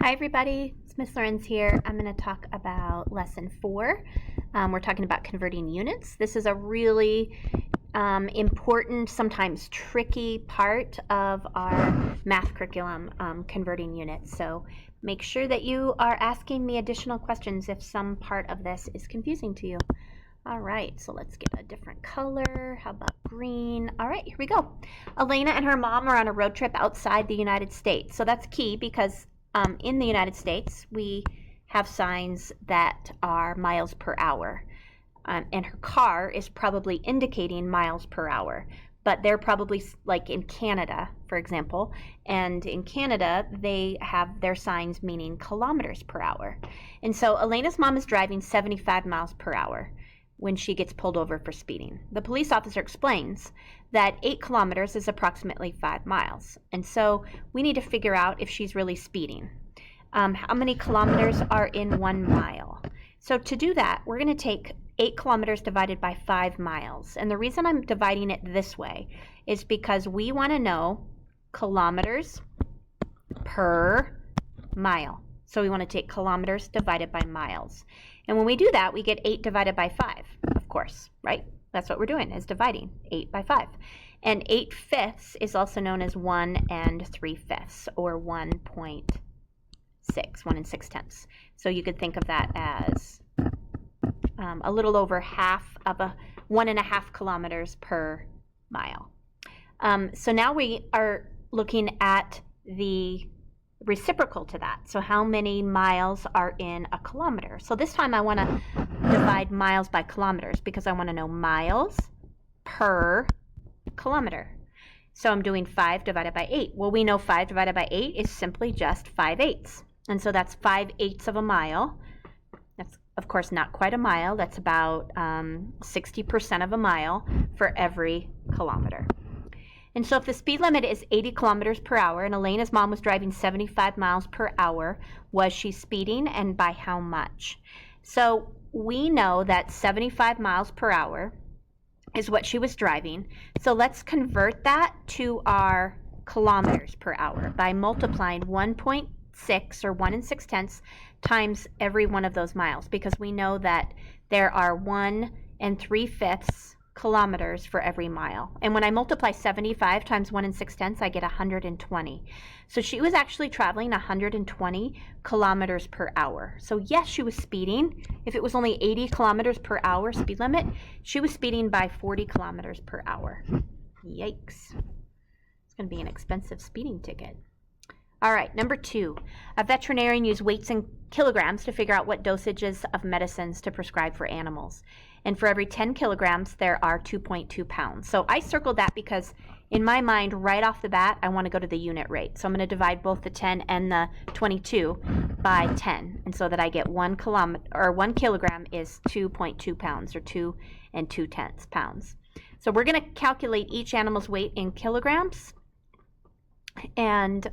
Hi everybody, it's Miss Lorenz here. I'm going to talk about lesson 4. We're talking about converting units. This is a really important, sometimes tricky part of our math curriculum, converting units. So make sure that you are asking me additional questions if some part of this is confusing to you. All right, so let's get a different color. How about green? All right, here we go. Elena and her mom are on a road trip outside the United States. So that's key because in the United States, we have signs that are miles per hour. And her car is probably indicating miles per hour. But they're probably like in Canada, for example. And in Canada, they have their signs meaning kilometers per hour. And so Elena's mom is driving 75 miles per hour when she gets pulled over for speeding. The police officer explains that 8 kilometers is approximately 5 miles. And so we need to figure out if she's really speeding. How many kilometers are in 1 mile? So to do that, we're going to take 8 kilometers divided by 5 miles. And the reason I'm dividing it this way is because we want to know kilometers per mile. So we want to take kilometers divided by miles. And when we do that, we get 8 divided by 5, of course, right? That's what we're doing, is dividing 8 by 5. And 8/5 is also known as 1 3/5, or 1.6, 1 6/10. So you could think of that as a little over half of 1.5 kilometers per mile. So now we are looking at the reciprocal to that. So how many miles are in a kilometer? So this time I want to divide miles by kilometers because I want to know miles per kilometer. So I'm doing 5 divided by 8. Well, we know 5 divided by 8 is simply just 5/8. And so that's 5/8 of a mile. That's, of course, not quite a mile. That's about 60% of a mile for every kilometer. And so if the speed limit is 80 kilometers per hour and Elena's mom was driving 75 miles per hour, was she speeding, and by how much? So we know that 75 miles per hour is what she was driving. So let's convert that to our kilometers per hour by multiplying 1.6 or 1 6/10 times every one of those miles, because we know that there are 1 3/5 kilometers for every mile. And when I multiply 75 times 1 6/10, I get 120. So she was actually traveling 120 kilometers per hour. So yes, she was speeding. If it was only 80 kilometers per hour speed limit, she was speeding by 40 kilometers per hour. Yikes. It's going to be an expensive speeding ticket. All right, number 2, a veterinarian used weights in kilograms to figure out what dosages of medicines to prescribe for animals. And for every 10 kilograms, there are 2.2 pounds. So I circled that because in my mind, right off the bat, I want to go to the unit rate. So I'm going to divide both the 10 and the 22 by 10. And so that I get 1 kilogram is 2.2 pounds, or 2 2/10 pounds. So we're going to calculate each animal's weight in kilograms. And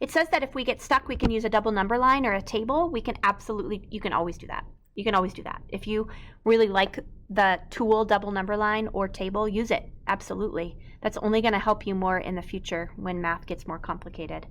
it says that if we get stuck, we can use a double number line or a table. You can always do that. You can always do that. If you really like the tool double number line or table, use it. Absolutely. That's only going to help you more in the future when math gets more complicated.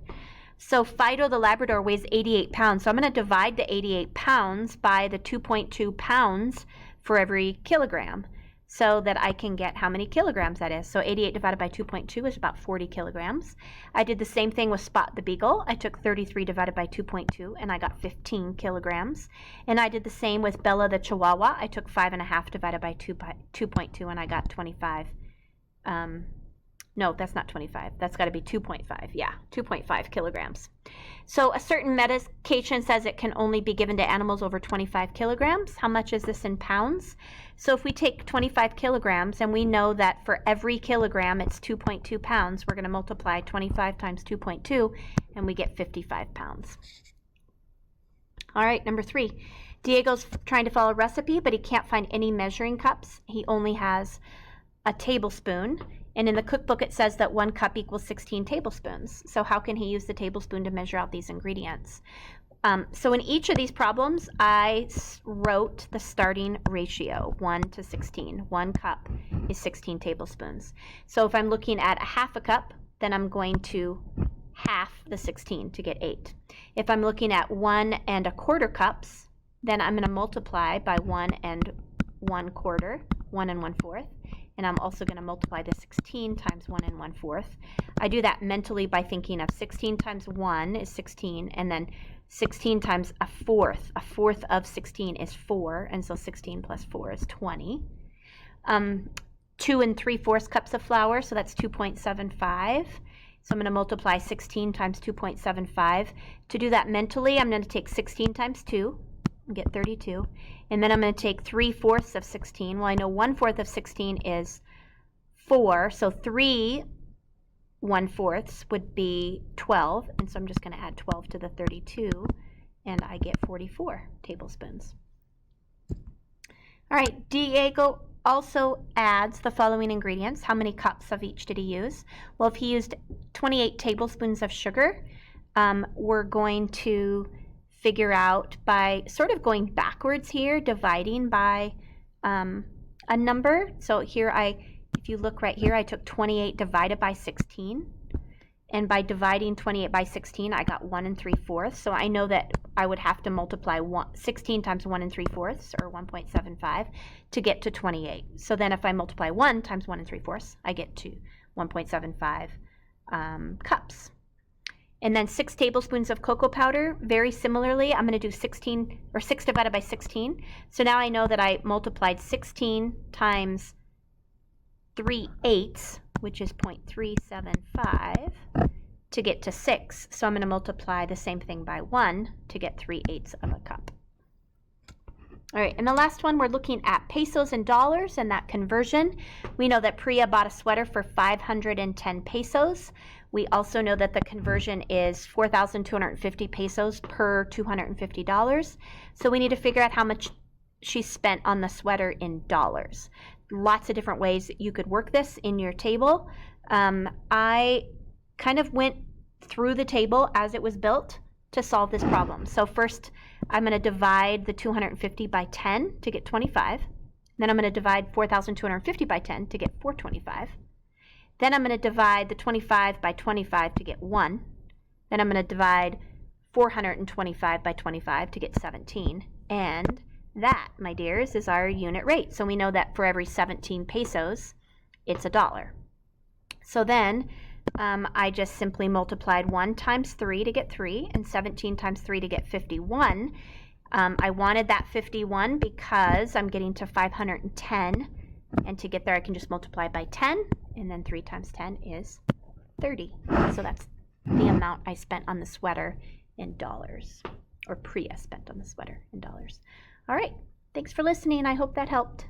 So Fido the Labrador weighs 88 pounds. So I'm going to divide the 88 pounds by the 2.2 pounds for every kilogram, so that I can get how many kilograms that is. So 88 divided by 2.2 is about 40 kilograms. I did the same thing with Spot the Beagle. I took 33 divided by 2.2 and I got 15 kilograms. And I did the same with Bella the Chihuahua. I took 5.5 divided by 2.2 and I got 25. No, that's not 25. That's got to be 2.5. Yeah, 2.5 kilograms. So a certain medication says it can only be given to animals over 25 kilograms. How much is this in pounds? So if we take 25 kilograms and we know that for every kilogram it's 2.2 pounds, we're going to multiply 25 times 2.2 and we get 55 pounds. All right, number 3. Diego's trying to follow a recipe, but he can't find any measuring cups. He only has a tablespoon. And in the cookbook, it says that 1 cup equals 16 tablespoons. So how can he use the tablespoon to measure out these ingredients? So in each of these problems, I wrote the starting ratio, 1 to 16. 1 cup is 16 tablespoons. So if I'm looking at a half a cup, then I'm going to half the 16 to get 8. If I'm looking at 1 1/4 cups, then I'm going to multiply by 1 1/4, 1 1/4, and I'm also going to multiply the 16 times 1 1/4. I do that mentally by thinking of 16 times 1 is 16, and then 16 times a fourth of 16 is 4, and so 16 plus 4 is 20. 2 3/4 cups of flour, so that's 2.75. So I'm going to multiply 16 times 2.75. To do that mentally, I'm going to take 16 times 2 and get 32. And then I'm going to take 3/4 of 16. Well, I know 1/4 of 16 is 4, so 3 1/4 would be 12. And so I'm just going to add 12 to the 32, and I get 44 tablespoons. All right, Diego also adds the following ingredients. How many cups of each did he use? Well, if he used 28 tablespoons of sugar, we're going to figure out by sort of going backwards here, dividing by a number. So here if you look right here, I took 28 divided by 16. And by dividing 28 by 16, I got 1 3/4. So I know that I would have to multiply 16 times 1 3/4, or 1.75, to get to 28. So then if I multiply 1 times 1 3/4, I get to 1.75 cups. And then 6 tablespoons of cocoa powder. Very similarly, I'm going to do 6 divided by 16. So now I know that I multiplied 16 times 3/8, which is 0.375, to get to 6. So I'm going to multiply the same thing by 1 to get 3/8 of a cup. All right, and the last one, we're looking at pesos and dollars and that conversion. We know that Priya bought a sweater for 510 pesos. We also know that the conversion is 4,250 pesos per $250. So we need to figure out how much she spent on the sweater in dollars. Lots of different ways that you could work this in your table. I kind of went through the table as it was built to solve this problem. So first, I'm going to divide the 250 by 10 to get 25. Then I'm going to divide 4,250 by 10 to get 425. Then I'm going to divide the 25 by 25 to get 1. Then I'm going to divide 425 by 25 to get 17. And that, my dears, is our unit rate. So we know that for every 17 pesos, it's $1. So then I just simply multiplied 1 times 3 to get 3 and 17 times 3 to get 51. I wanted that 51 because I'm getting to 510. And to get there, I can just multiply by 10. And then 3 times 10 is 30. So that's the amount I spent on the sweater in dollars, or Priya spent on the sweater in dollars. All right, thanks for listening. I hope that helped.